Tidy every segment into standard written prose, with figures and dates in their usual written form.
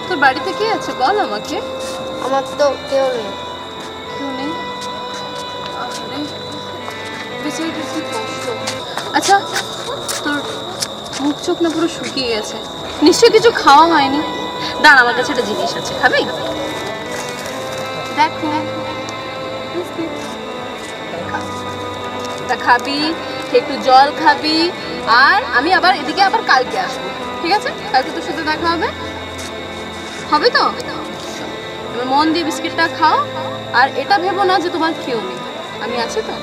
তোর বাড়িতে কে আছে বল আমাকে। আমার তো কেউ নেই। কেউ নেই? আরে বেচারিটার কি কষ্ট। আচ্ছা তোর মুখ চোখ না পুরো শুকিয়ে গেছে, নিশ্চয়ই কিছু খাওয়া হয়নি। দাঁড়া, আমার কাছে একটা জিনিস আছে, খাবি? দেখ তা খাবি, একটু জল খাবি, আর আমি আবার এদিকে আবার কালকে আসবো, ঠিক আছে? কালকে তোর সাথে দেখা হবে, হবে তো? এবার মন দিয়ে বিস্কিটটা খাও, আর এটা ভেবো না যে তোমার কেউ নেই, আমি আছি তো।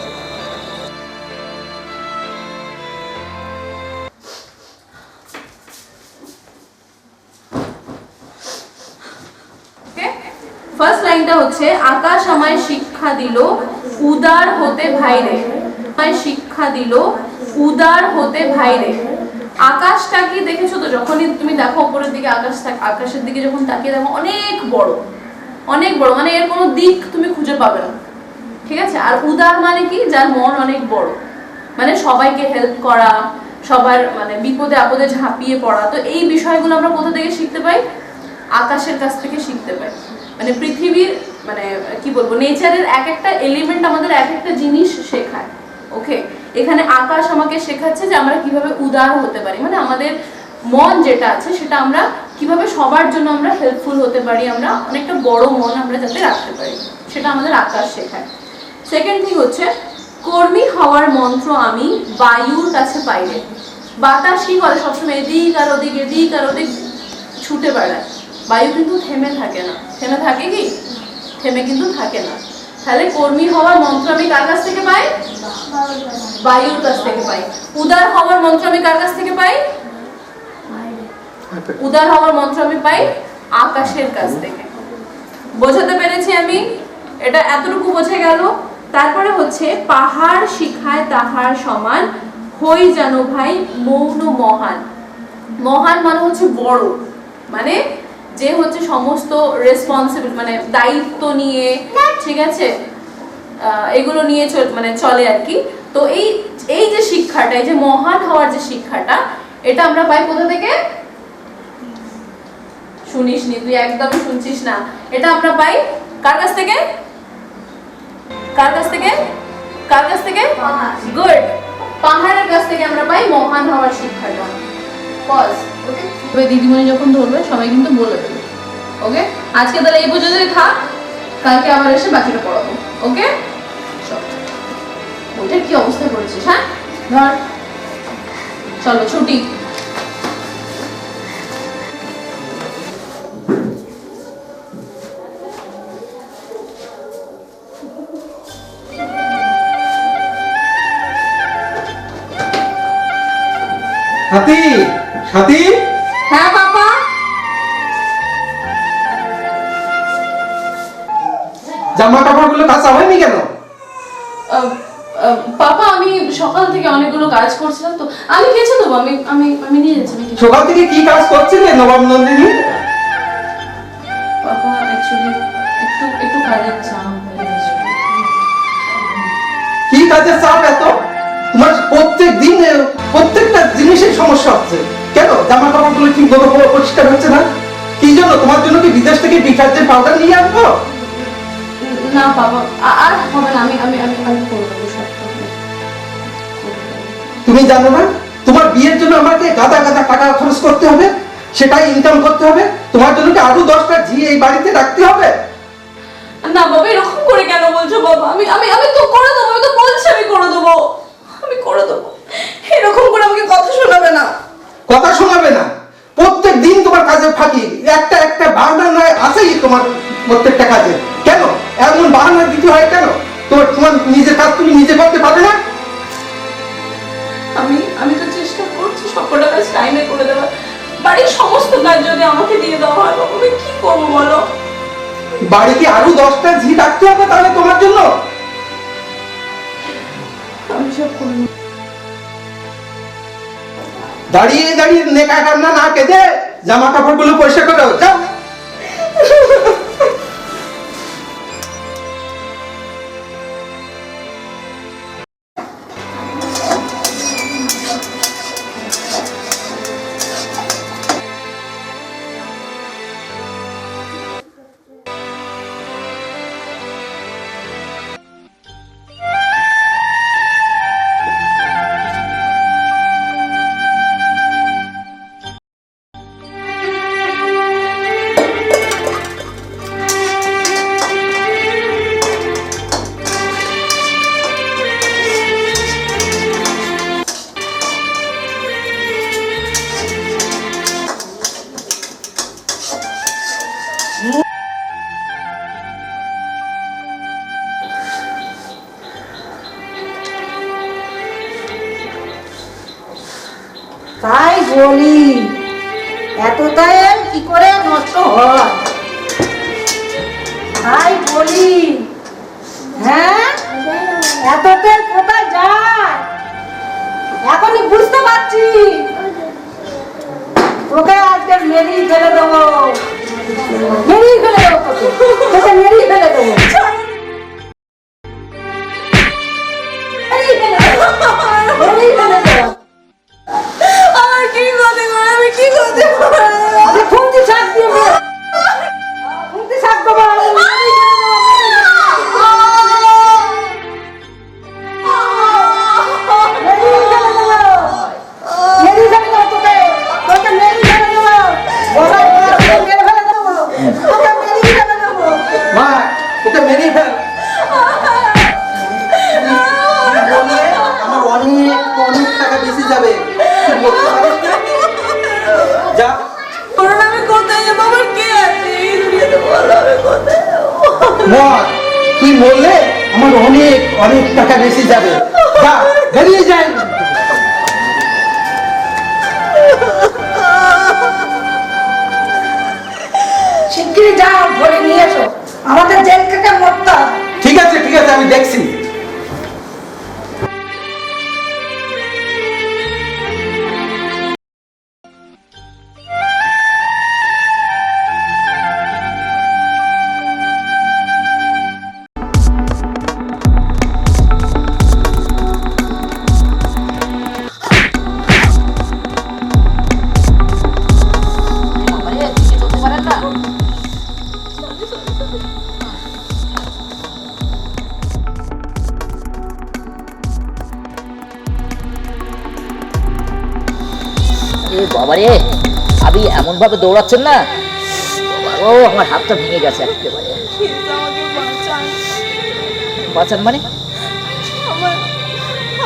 ফার্স্ট লাইনটা হচ্ছে আকাশ আমায় শিক্ষা দিল উদার হতে ভাইরে। আমায় শিক্ষা দিল উদার হতে ভাইরে। আকাশটা কি দেখেছো তো? যখনই তুমি দেখো উপরের দিকে আকাশের দিকে যখন তাকিয়ে দেখো অনেক বড়, অনেক বড়, মানে এর কোনো দিক তুমি খুঁজে পাবে না, ঠিক আছে? আর উদার মানে কি? যার মন অনেক বড়, মানে সবাইকে হেল্প করা, সবার মানে বিপদে আপদে ঝাঁপিয়ে পড়া। তো এই বিষয়গুলো আমরা কোথা থেকে শিখতে পাই? আকাশের কাছ থেকে শিখতে পাই। মানে পৃথিবীর মানে কি বলবো, নেচারের এক একটা এলিমেন্ট আমাদের এক একটা জিনিস শেখায়। ওকে, এখানে আকাশ আমাকে শেখাচ্ছে যে আমরা কিভাবে উদার হতে পারি, মানে আমাদের মন যেটা আছে সেটা আমরা কিভাবে সবার জন্য আমরা হেল্পফুল হতে পারি, আমরা অনেকটা বড় মন আমরা যাতে রাখতে পারি, সেটা আমাদের আকাশ শেখায়। সেকেন্ড থিং হচ্ছে কর্মী হওয়ার মন্ত্র আমি বায়ুর কাছে পাইলে। বাতাস কি করে? সবসময় এদিক আর ওদিক, এদিক আর ওদিক ছুটে বেড়ায়। বায়ু কিন্তু থেমে থাকে না। থেমে থাকে কি? থেমে কিন্তু থাকে না। তাহলে কর্মী হওয়ার মন্ত্র আমি কার কাছ থেকে পাই? বায়ুর কাছ থেকে পাই। উদার হওয়ার মন্ত্র আমি কার কাছ থেকে পাই? উদার হওয়ার মন্ত্র আমি পাই আকাশের কাছ থেকে। বোঝাতে পেরেছি আমি? এটা এতটুকু বোঝা গেল। তারপরে হচ্ছে পাহাড় শিখায় তাহার সমান হই জানো ভাই মৌন মহান। মহান মানে হচ্ছে বড়, মানে যে হচ্ছে সমস্ত রেসপন্সিবল, মানে দায়িত্ব নিয়ে, ঠিক আছে, এগুলো নিয়ে মানে চলে আর কি। তো এই যে শিক্ষাটা, এই যে মহান হওয়ার যে শিক্ষাটা, এটা আমরা পাই কোথা থেকে? শুনিস নি তুই, একদম শুনছিস না। এটা আমরা পাই কার কাছ থেকে? কার কাছ থেকে? কার কাছ থেকে? গুড, পাহাড়ের কাছ থেকে আমরা পাই মহান হওয়ার শিক্ষাটা। পজ। ওকে, তবে দিদিমণি যখন ধরবে সবাই কিন্তু বলে দেবে। ওকে, আজকে তাহলে এই পর্যন্তই থাক, কালকে আবার এসে বাকিটা পড়াবো। ওকে, ওইটা কি অবস্থা করেছিস? হ্যাঁ ধর, চলো ছুটি। সাথী, সাথী। হ্যাঁ বাবা। জামা কাপড়গুলো কাঁচা হয়নি কেন? পাপা আমি সকাল থেকে অনেকগুলো কাজ করছিলাম, তো আমি কেচে দেবো। আমি আমি আমি নিয়ে যাচ্ছি। সকাল থেকে কি কাজ করছিলে নবাব নন্দিনী? পাপা অ্যাকচুয়ালি একটু কাজের চাপ। কি কাজের চাপ এত? তোমার প্রত্যেক দিন প্রত্যেকটা জিনিসের সমস্যা হচ্ছে কেন? জামা কাপড়গুলো ঠিক মতো পরিষ্কার হচ্ছে না, কি জন্য? তোমার জন্য কি বিদেশ থেকে ডিটারজেন্ট পাউডার নিয়ে আসবো? না বাবা, আর হবে না। আমি আমি আমি আমি করে দেবো সব। তুমি জানো না তোমার বিয়ের জন্য আমাকে গাদা গাদা টাকা খরচ করতে হবে, সেটাই ইনকাম করতে হবে। তোমার জন্য কি আরো 10টা ঝি এই বাড়িতে রাখতে হবে? না বাবা, এরকম করে কেন বলছো বাবা? আমি আমি আমি তো করে দেবো, আমি তো বলছি আমি করে দেবো, আমি করে দেবো। এরকম করে আমাকে কথা শোনাবে না। কথা শোনাবে না? প্রত্যেক দিন তোমার কাজে ফাঁকি, একটা একটা বাহানা নয় আছেই তোমার প্রত্যেকটা কাজে। কেন এমন বাহানা দিতে হয় কেন? তোমার নিজের কাজ তুমি নিজে করতে পারবে না? আমি আমি তো চেষ্টা করছি সবকটা কাজ টাইমে করে দেওয়ার। বাড়ির সমস্ত কাজ যদি আমাকে দিয়ে দেওয়া হয় বাবা, আমি কি করবো বলো? বাড়িতে আরো 10টা ঝি রাখতে হবে তাহলে তোমার জন্য? আমি সব করে নেব। দাঁড়িয়ে দাঁড়িয়ে নেকা কান্না না কেঁদে জামা কাপড়গুলো পরিষ্কার করে যাও। বলি এত তেল কি করে নষ্ট হয়? ভাই বলি, হ্যাঁ এত তেল কোথায় যায়? এখনই বুঝতে পারছি, তোকে আজকে মেরেই ফেলে দেবো, মেরেই ফেলে দেবো, তোকে মেরেই ফেলে দেবো, মেরেই ফেলে দেবো, মেরেই ফেলে দেবো। আমার কি করতে পারে, আমি কি করতে পারি? আরে খুন্তি শাক দিয়ে দে, খুন্তি শাক দেবো, মেরেই ফেলে দেবো, মেরেই ফেলে দেবো, মেরেই ফেলে দেবো তোকে, তোকে মেরেই ফেলে দেবো, বলাই তোকে মেরে ফেলে দেবো, তোকে মেরেই ফেলে দেবো। মা ওকে মেরেই ফেল। বললে আমার অনেক অনেক টাকা বেশি যাবে, তুই বলতে পারিস না? যা। বলুন আমি কোথায় যাবো, আমার কে আছে এই দুনিয়াতে, বলো আমি কোথায় যাবো? মা তুই বললে আমার অনেক অনেক টাকা বেশি যাবে, যা বেরিয়ে যাই। শিগগিরই যাও, ধরে নিয়ে এসো, আমাদের জেল থেকে মরতে হবে। ঠিক আছে আমি দেখছি। এ বাবারে, আপনি এমন ভাবে দৌড়াচ্ছেন না, ও আমার হাতটা ভেঙে গেছে একেবারে। প্লিজ আমাকে বাঁচান, বাঁচান মানে? আমার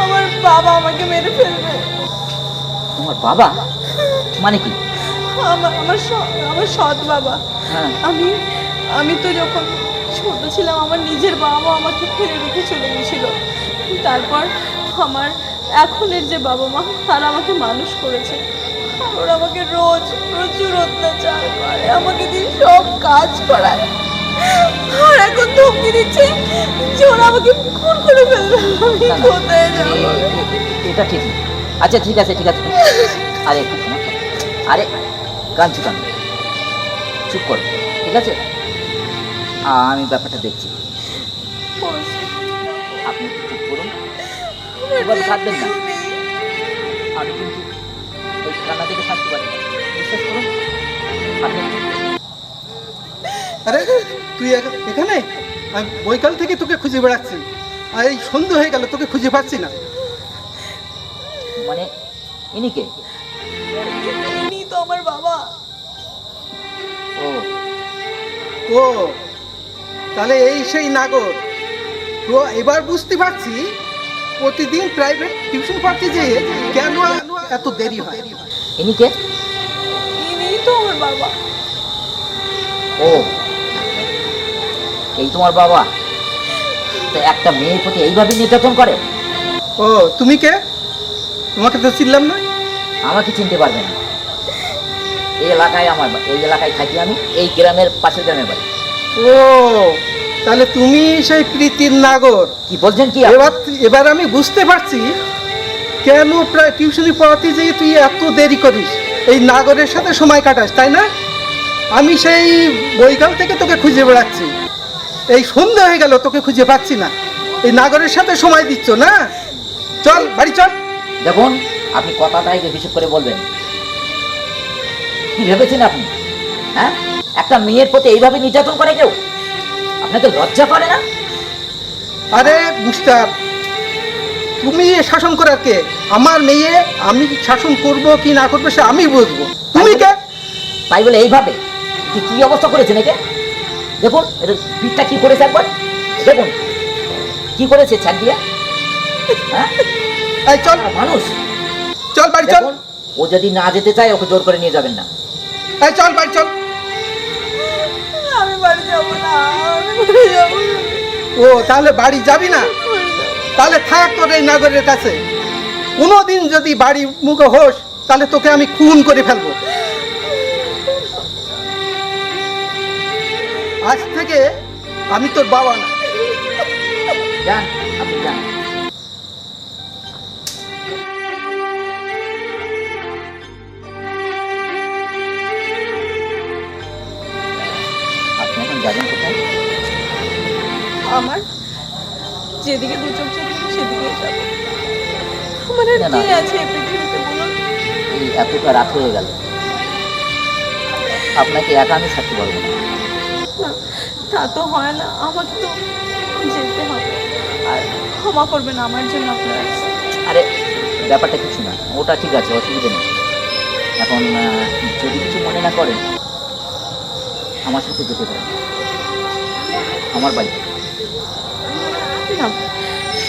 আমার বাবা আমাকে মেরে ফেলবে। তোমার বাবা মানে কি? আমার সৎ বাবা। হ্যাঁ। আমি তো যখন ছোট ছিলাম আমার নিজের বাবা আমাকে ফেলে রেখে চলে গেছিল। তারপর আমার এখনের যে বাবা মা তারা আমাকে মানুষ করেছে। আর ওরা আমাকে রোজ প্রচুর অত্যাচার করে, আমাকে দিয়ে সব কাজ করায়। আর এখন ধমকি দিচ্ছে যে ওরা আমাকে খুন করে ফেলবে। আমি না, না, কোথায় যাবো? এটা ঠিক না। আচ্ছা ঠিক আছে আরে একটু ক্ষমা করো। আরে কাঁদছো কেন? চুপ করো, ঠিক আছে? আমি ব্যাপারটা দেখছি। আপনি একটু চুপ করুন, এভাবে কাঁদবেন না। আমি কিন্তু ওই কান্না থেকে থাকতে পারি না, বিশ্বাস করুন। আপনি একটু চুপ করুন। আরে তুই এখানে? আমি বৈকাল থেকে তোকে খুঁজে বেড়াচ্ছি, আর এই সন্ধ্যা হয়ে গেল তোকে খুঁজে পাচ্ছি না। মানে ইনি কে? ইনি তো আমার বাবা। ও ও তাহলে এই সেই নাগর। তো এবার বুঝতে পারছি প্রতিদিন প্রাইভেট টিউশন পড়তে যেয়ে কেন এত দেরি হয়। ইনি কে? ইনি তো আমার বাবা। ও এই তোমার বাবা? তো একটা মেয়ের প্রতি এইভাবে নির্যাতন করে? ও তুমি কে? তোমাকে তো চিনলাম না। আমাকে চিনতে পারবে না। এই এলাকায় থাকি আমি, এই গ্রামের পাশের গ্রামের বাড়ি। ও তাহলে তুমি সেই প্রীতির নাগর। কি বলছেন কি আপনি? এবার আমি বুঝতে পারছি কেন প্রায় টিউশনি পড়াতে যেয়ে তুই এত দেরি করিস, এই নাগরের সাথে সময় কাটাস, তাই না? আমি সেই বৈকাল থেকে তোকে খুঁজে বেড়াচ্ছি, এই সন্ধ্যা হয়ে গেল তোকে খুঁজে পাচ্ছি না। এই নাগরের সাথে সময় দিচ্ছ না? চল বাড়ি চল। দেখুন, আপনি কথাটা একটু হিসেব করে বলবেন। কি ভেবেছেন আপনি? হ্যাঁ, একটা মেয়ের প্রতি এইভাবে নির্যাতন করে কেউ? আপনাকে লজ্জা করে না? আরে মুস্তাফ, তুমি শাসন করার কে? আমার মেয়ে, আমি শাসন করব কি না করবো সে আমি বুঝবো, তুমি কে? তাই বলে এইভাবে কি অবস্থা করেছেন একে? দেখুন এটা পিঠটা কি করেছে একবার দেখুন, কি করেছে ছাড় দিয়া। হ্যাঁ, এই চল মানুষ। চল বাড়ি চল। দেখুন, ও যদি না যেতে চায় ওকে জোর করে নিয়ে যাবেন না। এই চল বাড়ি চল। আমি বাড়ি যাবো না, আমি বাড়ি যাবো না। ও তাহলে বাড়ি যাবি না? তাহলে থাক তোর এই নাগরের কাছে। কোনোদিন যদি বাড়ি মুখ হোস তাহলে তোকে আমি খুন করে ফেলবো। আজ থেকে আমি তোর বাবা না। যান, আপনি যান। আপনি এখন যাবেন কোথায়? আমার যেদিকে দু চোখ চোখ সেদিকে যাবো। আমার আর না, কি না। আছে এই পৃথিবীতে বলুন? এই এতটা রাত হয়ে গেল, আপনাকে একা আমি থাকতে পারবো না। না, তা তো হয় না, আমাকে তো যেতে হবে। আর ক্ষমা করবেন আমার জন্য আপনার। আরে ব্যাপারটা কিছু না, ওটা ঠিক আছে, অসুবিধা নেই। এখন যদি কিছু মনে না করেন, আমার সাথে যেতে পারেন আমার বাড়ি। না,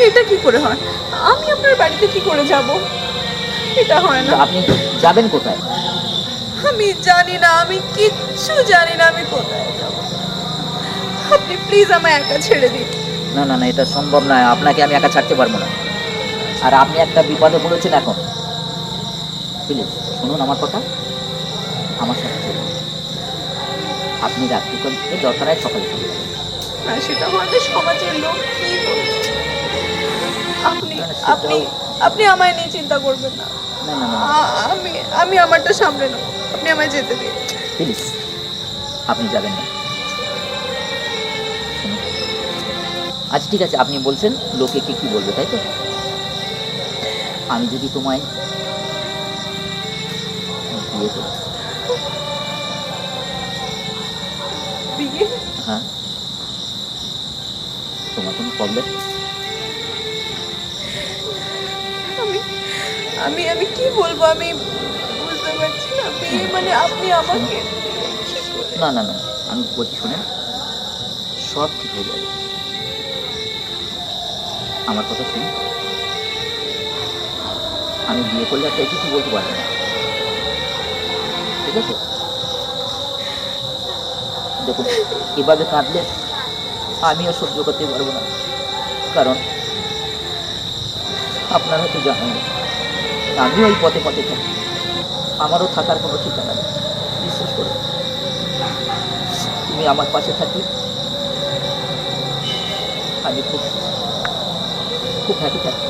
এটা কি করে হয়? আমি আপনার বাড়িতে কি করে যাব? এটা হয় না। আপনি যাবেন কোথায়? আমি জানি না, আমি কিচ্ছু জানি না আমি কোথায় যাব। আপনি প্লিজ আমায় একা ছেড়ে দিন। না না না, এটা সম্ভব নয়, আপনাকে আমি একা ছাড়তে পারবো না। আর আপনি একটা বিপদে পড়েছেন এখন। প্লিজ শুনুন আমার কথা, আমার সাথে চলুন। আপনি রাত্রিকাল দরকার হয় সকালে চলে যাবেন। না, সেটা হলে সমাজের লোক কি বলবে? আপনি না, সেটাও- আপনি আপনি আমায় নিয়ে চিন্তা করবেন না। না না না, আমি আমি আমারটা সামলে নেব, আপনি আমায় যেতে দিন। প্লিজ আপনি যাবেন না। শুনুন, আচ্ছা ঠিক আছে, আপনি বলছেন লোকে কি বলবে, তাই তো? আমি যদি তোমায় বিয়ে করি, বিয়ে? হ্যাঁ, তোমার কোনো প্রবলেম? আমি আমি আমি কি বলবো, আমি বুঝতে পারছি না। বিয়ে মানে আপনি আমাকে কি করে? না না না, আমি বলছি শোনেন, সব ঠিক হয়ে যাবে। আমার কথা শুনুন, আমি বিয়ে করলে একটা কিছু বলতে পারবো না, ঠিক আছে? দেখুন, এভাবে কাঁদলে আমিও সহ্য করতে পারবো না, কারণ আপনার হয়তো জানেন আমিও ওই পথে পথে থাকি, আমারও থাকার কোনো ঠিকানা নেই। বিশ্বাস করুন, তুমি আমার পাশে থাকি, আমি খুব খুব হ্যাপি থাকবো।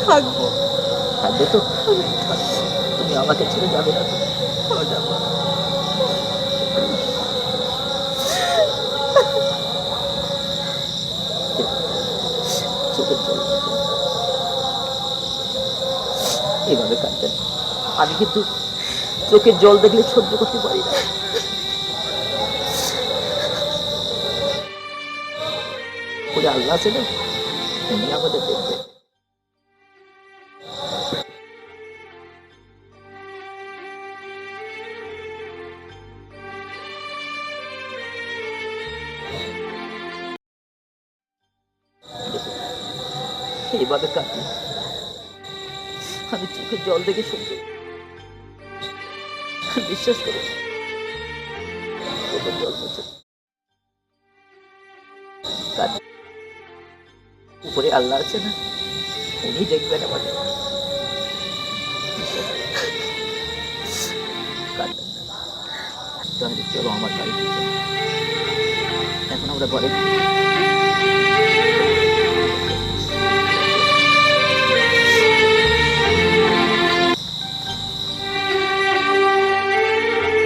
থাকবো, থাকবে তো? আমি থাকবো। তুমি আমাকে ছেড়ে যাবে না তো? যাবো। চোখের জল মুছে। এভাবে কাঁদবেন, আমি কিন্তু চোখের জল দেখলে সহ্য করতে পারি না। ওই আল্লাহ আছে না, উনি আমাদের দেখবে। এইভাবে কাঁদি, আমি চোখের জল দেখে সহ্য, বিশ্বাস করুন, চোখের জল মুছে কাঁদি। উপরে আল্লাহ আছে না, উনি দেখবেন আমাদের। বিশ্বাস করুন। কাঁদবেন না। তাহলে চলো আমার বাড়িতে চলো। এখন আমরা ঘরে